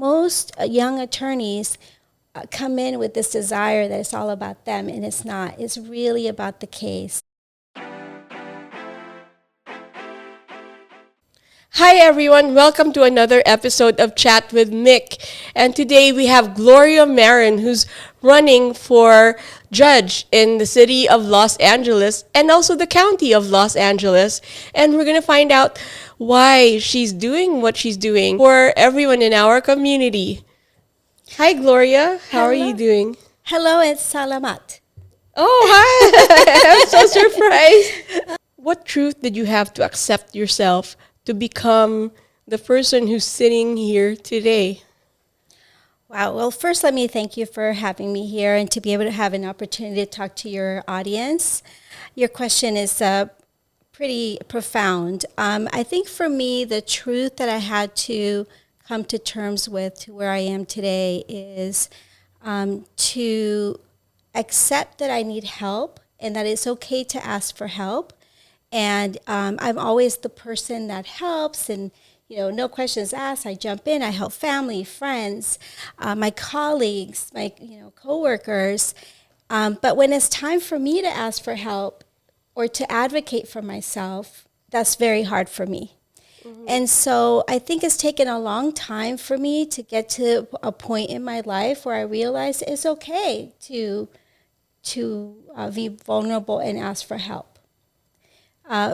most young attorneys come in with this desire that it's all about them, and it's not. It's really about the case. Hi everyone, welcome to another episode of Chat with Mick. And today we have Gloria Marin, who's running for judge in the city of Los Angeles and also the county of Los Angeles. And we're going to find out why she's doing what she's doing for everyone in our community. Hi Gloria, how are you doing? Hello, it's Salamat. Oh, hi! I'm so surprised. What truth did you have to accept yourself to become the person who's sitting here today? Wow. Well, first, let me thank you for having me here and to be able to have an opportunity to talk to your audience. Your question is pretty profound. I think for me, the truth that I had to come to terms with to where I am today is to accept that I need help and that it's okay to ask for help. And I'm always the person that helps, and no questions asked. I jump in. I help family, friends, my colleagues, my coworkers. But when it's time for me to ask for help or to advocate for myself, that's very hard for me. Mm-hmm. And so I think it's taken a long time for me to get to a point in my life where I realize it's okay to be vulnerable and ask for help.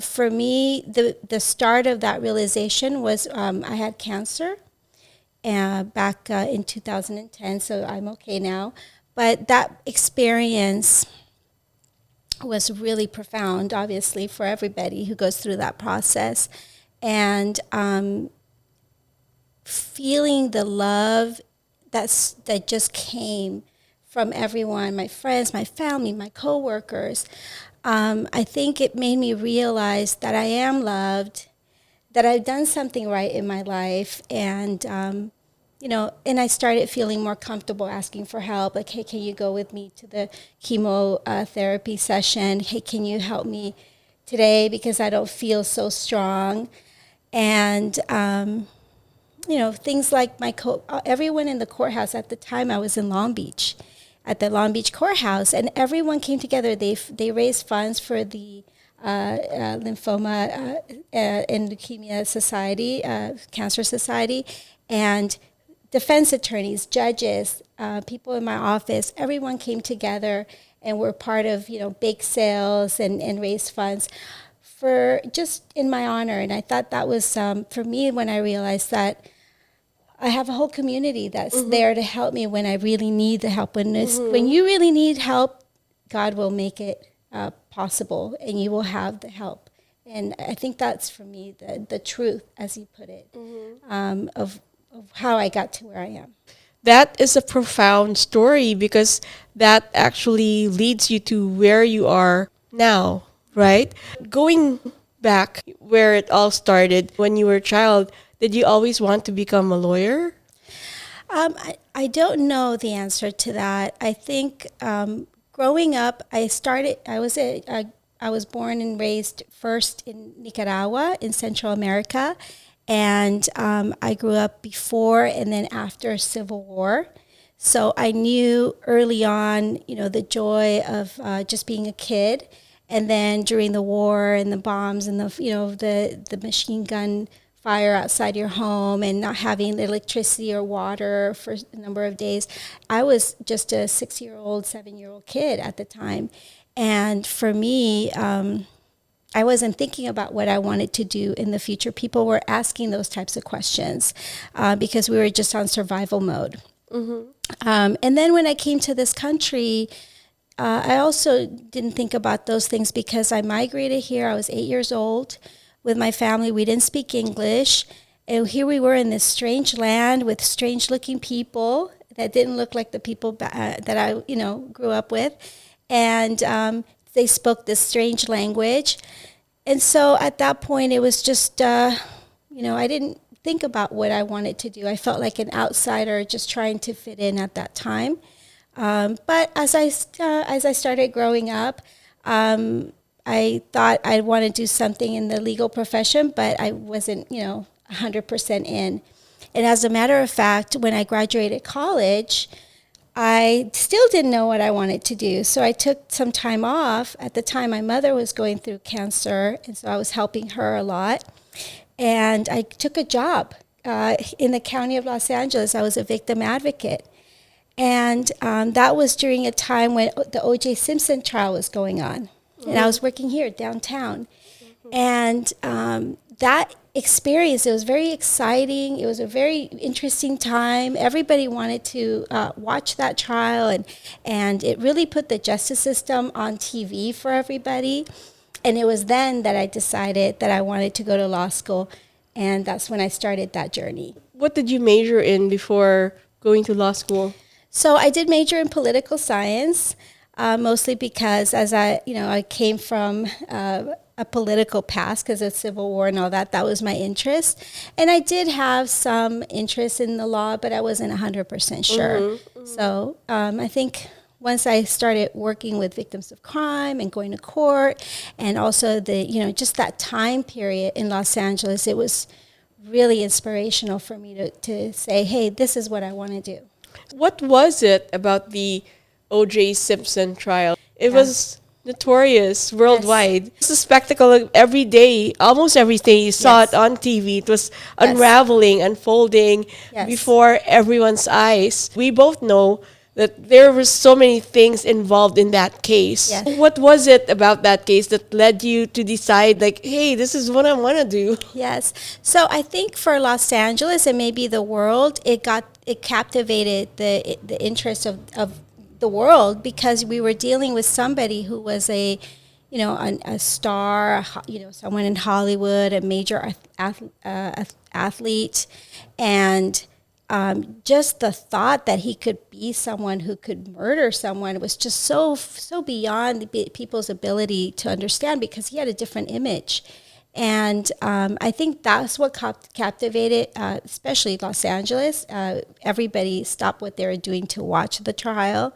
For me, the start of that realization was I had cancer back in 2010, so I'm okay now. But that experience was really profound, obviously, for everybody who goes through that process. And feeling the love that just came from everyone, my friends, my family, my coworkers, I think it made me realize that I am loved, that I've done something right in my life, and and I started feeling more comfortable asking for help. Like, hey, can you go with me to the chemotherapy session? Hey, can you help me today because I don't feel so strong? And things like everyone in the courthouse at the time. I was in Long Beach, at the Long Beach courthouse, and everyone came together. They raised funds for the lymphoma and leukemia society, cancer society, and defense attorneys, judges, people in my office. Everyone came together and were part of bake sales and raised funds for just in my honor. And I thought that was for me when I realized that I have a whole community that's mm-hmm. there to help me when I really need the help. When you really need help, God will make it possible, and you will have the help. And I think that's, for me, the truth, as you put it, mm-hmm. Of how I got to where I am. That is a profound story, because that actually leads you to where you are now, right? Going back where it all started, when you were a child, did you always want to become a lawyer? I don't know the answer to that. I think growing up, I was born and raised first in Nicaragua in Central America, and I grew up before and then after Civil War. So I knew early on, the joy of just being a kid, and then during the war and the bombs and the machine gun fire outside your home and not having electricity or water for a number of days. I was just a 6-year-old, 7-year-old kid at the time. And for me, I wasn't thinking about what I wanted to do in the future. People were asking those types of questions because we were just on survival mode. Mm-hmm. And then when I came to this country, I also didn't think about those things because I migrated here. I was 8 years old. With my family, we didn't speak English, and here we were in this strange land with strange-looking people that didn't look like the people that I, grew up with, and they spoke this strange language, and so at that point, it was just, I didn't think about what I wanted to do. I felt like an outsider, just trying to fit in at that time. But as I started growing up, I thought I'd want to do something in the legal profession, but I wasn't, 100% in. And as a matter of fact, when I graduated college, I still didn't know what I wanted to do. So I took some time off. At the time, my mother was going through cancer, and so I was helping her a lot. And I took a job in the county of Los Angeles. I was a victim advocate. And that was during a time when the O.J. Simpson trial was going on. And I was working here downtown. And that experience, it was very exciting. It was a very interesting time. Everybody wanted to watch that trial, and it really put the justice system on TV for everybody. And it was then that I decided that I wanted to go to law school, and that's when I started that journey. What did you major in before going to law school? So I did major in political science, mostly because I came from a political past because of Civil War and all that. That was my interest. And I did have some interest in the law, but I wasn't 100% sure. So I think once I started working with victims of crime and going to court, and also just that time period in Los Angeles, it was really inspirational for me to say, hey, this is what I want to do. What was it about the O.J. Simpson trial? It was notorious worldwide. Yes. It's a spectacle of every day, almost every day you saw it on TV. It was unraveling, unfolding before everyone's eyes. We both know that there were so many things involved in that case. Yes. What was it about that case that led you to decide, like, hey, this is what I want to do? Yes. So I think for Los Angeles and maybe the world, it captivated the interest of the world, because we were dealing with somebody who was a star, someone in Hollywood, a major athlete, and just the thought that he could be someone who could murder someone was just so beyond people's ability to understand, because he had a different image. And I think that's what captivated, especially Los Angeles. Everybody stopped what they were doing to watch the trial.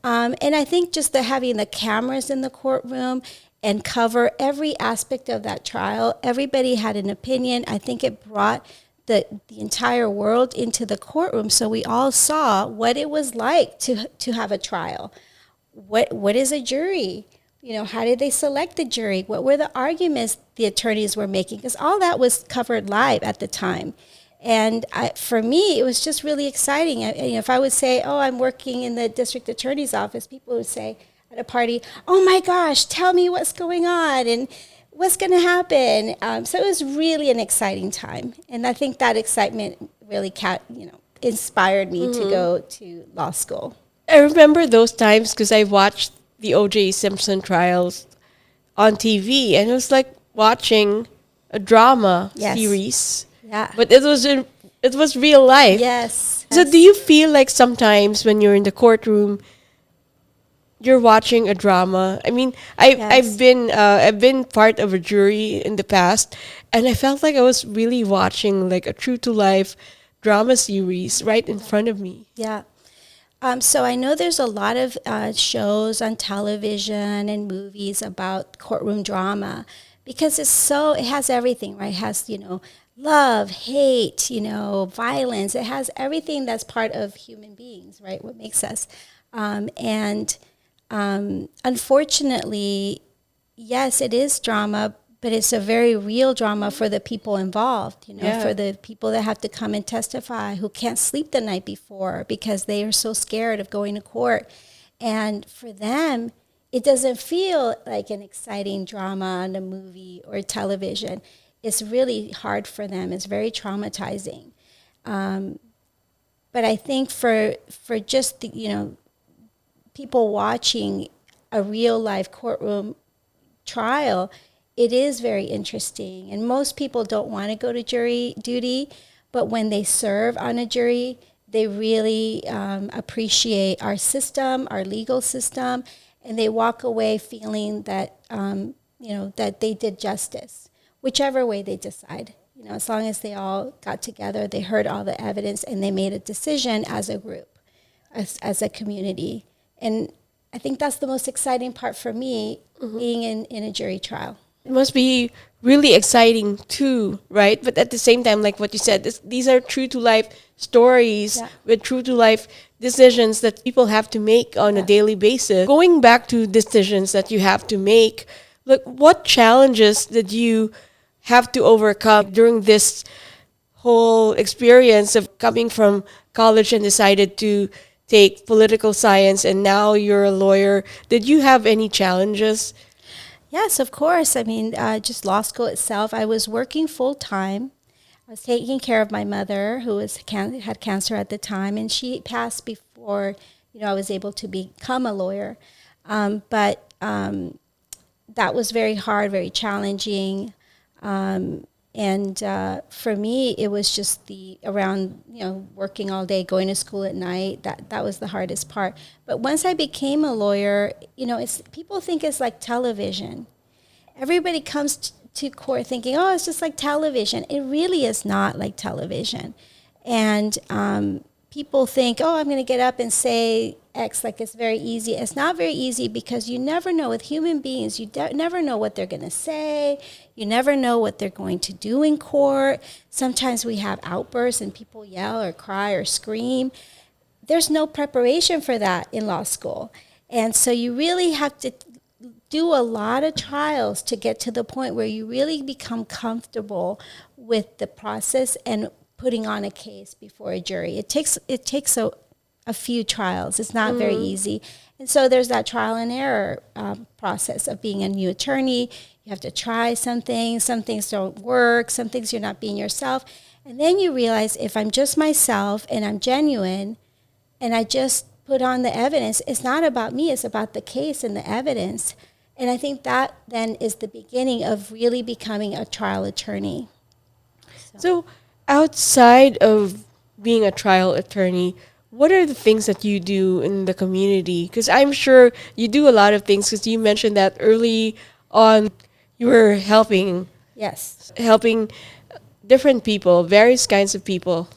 And I think just having the cameras in the courtroom and cover every aspect of that trial, everybody had an opinion. I think it brought the entire world into the courtroom, so we all saw what it was like to have a trial. What is a jury? How did they select the jury? What were the arguments the attorneys were making? Because all that was covered live at the time. And for me, it was just really exciting. If I would say, oh, I'm working in the district attorney's office, people would say at a party, oh my gosh, tell me what's going on and what's going to happen. So it was really an exciting time. And I think that excitement really inspired me to go to law school. I remember those times because I watched the O.J. Simpson trials on TV, and it was like watching a drama series. Yeah. But it was real life. Yes. So do you feel like sometimes when you're in the courtroom, you're watching a drama? I mean, I've been part of a jury in the past, and I felt like I was really watching like a true to life drama series right in front of me. Yeah. So I know there's a lot of shows on television and movies about courtroom drama, because it has everything, right? It has, love, hate, violence. It has everything that's part of human beings, right? What makes us. Unfortunately, yes, it is drama, but it's a very real drama for the people involved, for the people that have to come and testify, who can't sleep the night before because they are so scared of going to court. And for them, it doesn't feel like an exciting drama on a movie or television. It's really hard for them. It's very traumatizing. But I think for just people watching a real life courtroom trial, it is very interesting. And most people don't want to go to jury duty, but when they serve on a jury, they really appreciate our system, our legal system, and they walk away feeling that that they did justice, whichever way they decide. As long as they all got together, they heard all the evidence, and they made a decision as a group, as a community. And I think that's the most exciting part for me, being in a jury trial. It must be really exciting too, right? But at the same time, like what you said, these are true to life stories Yeah. with true to life decisions that people have to make on a Yeah. daily basis. Going back to decisions that you have to make, like what challenges did you have to overcome during this whole experience of coming from college and decided to take political science and now you're a lawyer? Did you have any challenges? Yes, of course. I mean, just law school itself, I was working full time. I was taking care of my mother, who had cancer at the time, and she passed before I was able to become a lawyer. But that was very hard, very challenging. And for me, it was just the around, working all day, going to school at night. That was the hardest part. But once I became a lawyer, it's people think it's like television. Everybody comes to court thinking, oh, it's just like television. It really is not like television. And people think, oh, I'm going to get up and say X, like it's very easy. It's not very easy because you never know with human beings, never know what they're going to say. You never know what they're going to do in court. Sometimes we have outbursts and people yell or cry or scream. There's no preparation for that in law school. And so you really have to do a lot of trials to get to the point where you really become comfortable with the process and putting on a case before a jury. It takes a few trials. It's not very easy. And so there's that trial and error process of being a new attorney. You have to try some things don't work, some things you're not being yourself. And then you realize if I'm just myself and I'm genuine and I just put on the evidence, it's not about me, it's about the case and the evidence. And I think that then is the beginning of really becoming a trial attorney. So, outside of being a trial attorney, what are the things that you do in the community? Because I'm sure you do a lot of things. Because you mentioned that early on, you were Yes. helping different people, various kinds of people.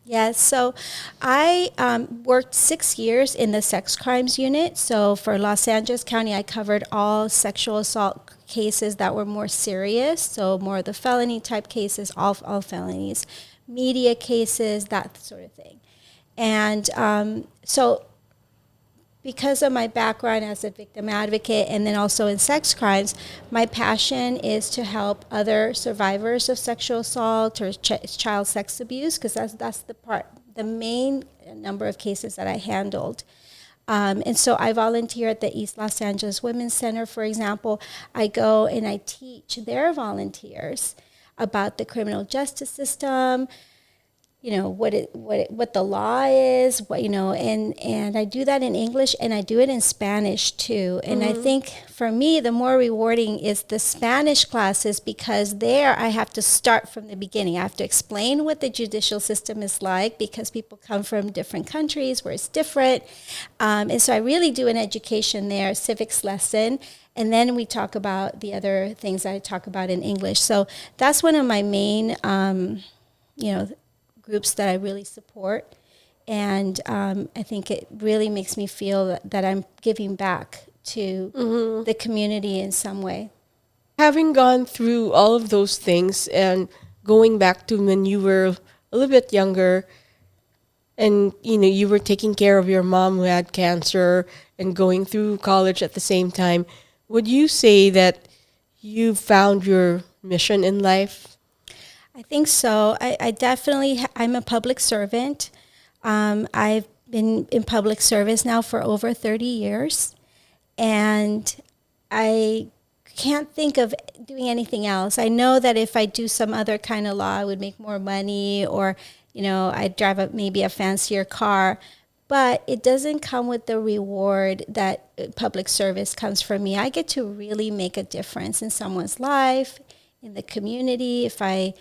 Yes. So I worked 6 years in the sex crimes unit. So for Los Angeles County, I covered all sexual assault cases that were more serious. So more of the felony type cases, all felonies, media cases, that sort of thing. And so because of my background as a victim advocate and then also in sex crimes, my passion is to help other survivors of sexual assault or child sex abuse, because that's the main number of cases that I handled. And so I volunteer at the East Los Angeles Women's Center, for example. I go and I teach their volunteers about the criminal justice system, what the law is, and I do that in English and I do it in Spanish too. And I think for me, the more rewarding is the Spanish classes, because there I have to start from the beginning. I have to explain what the judicial system is like, because people come from different countries where it's different. And so I really do an education there, civics lesson. And then we talk about the other things I talk about in English. So that's one of my main, groups that I really support. And I think it really makes me feel that I'm giving back to the community in some way. Having gone through all of those things and going back to when you were a little bit younger and you were taking care of your mom who had cancer and going through college at the same time, would you say that you found your mission in life? I think so. I definitely, I'm a public servant. I've been in public service now for over 30 years. And I can't think of doing anything else. I know that if I do some other kind of law, I would make more money, or, I'd drive maybe a fancier car. But it doesn't come with the reward that public service comes from me. I get to really make a difference in someone's life, in the community. If I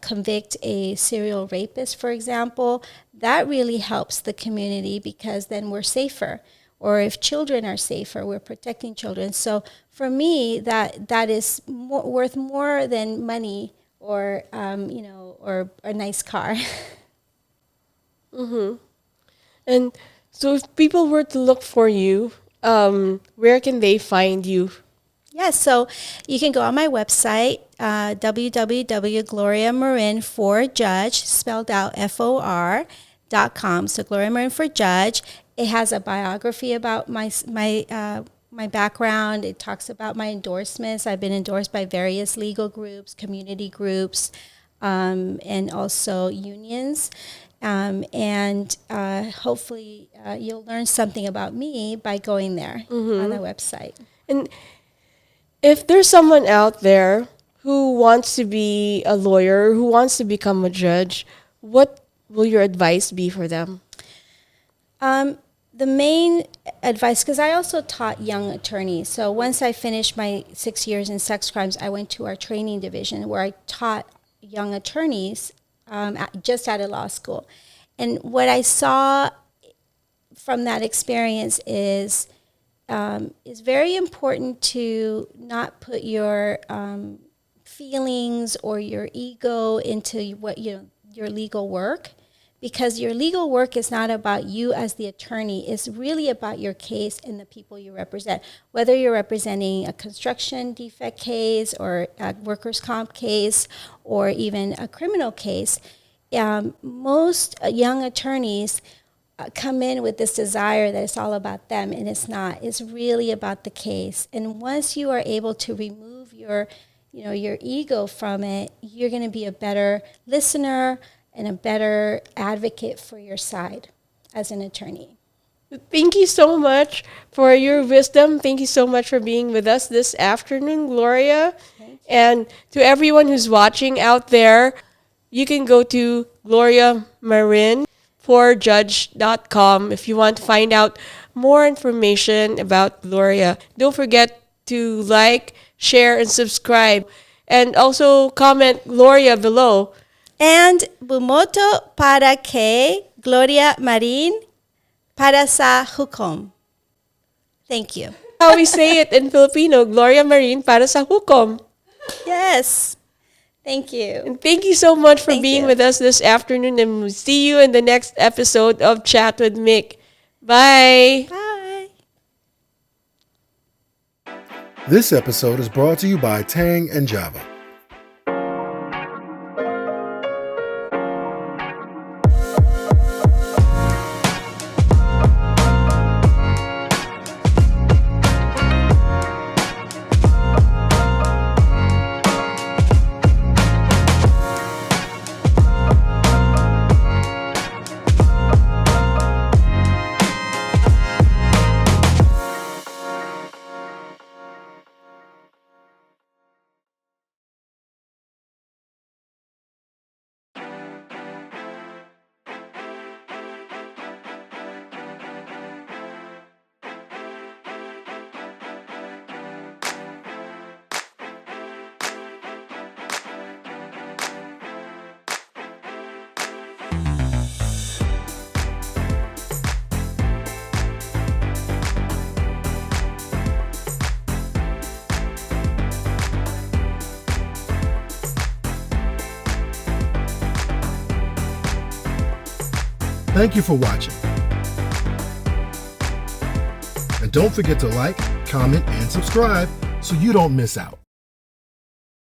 convict a serial rapist, for example, that really helps the community, because then we're safer. Or if children are safer, we're protecting children. So for me, that is worth more than money or or a nice car. And so if people were to look for you, where can they find you? Yes, so you can go on my website, www.gloriamarin4judge, spelled out FOR.com. So Gloria Marin for Judge. It has a biography about my background. It talks about my endorsements. I've been endorsed by various legal groups, community groups, and also unions. And hopefully you'll learn something about me by going there on the website. And if there's someone out there who wants to be a lawyer, who wants to become a judge, what will your advice be for them? The main advice, because I also taught young attorneys. So once I finished my 6 years in sex crimes, I went to our training division where I taught young attorneys just out of law school. And what I saw from that experience is very important to not put your feelings or your ego into what your legal work, because your legal work is not about you as the attorney. It's really about your case and the people you represent. Whether you're representing a construction defect case or a workers' comp case or even a criminal case, most young attorneys come in with this desire that it's all about them, and it's not. It's really about the case. And once you are able to remove your ego from it, you're going to be a better listener and a better advocate for your side as an attorney. Thank you so much for your wisdom. Thank you so much for being with us this afternoon, Gloria. And to everyone who's watching out there, you can go to Gloria Marin for judge.com if you want to find out more information about Gloria. Don't forget to like, share, and subscribe. And also comment Gloria below. And bumoto para kay Gloria Marin para sa hukom. Thank you. How we say it in Filipino, Gloria Marin para sa hukom. Yes. Thank you. And thank you so much for Thank being you. with us this afternoon, and we'll see you in the next episode of Chat with Mick. Bye. Bye. This episode is brought to you by Tang and Java. Thank you for watching. And don't forget to like, comment, and subscribe so you don't miss out.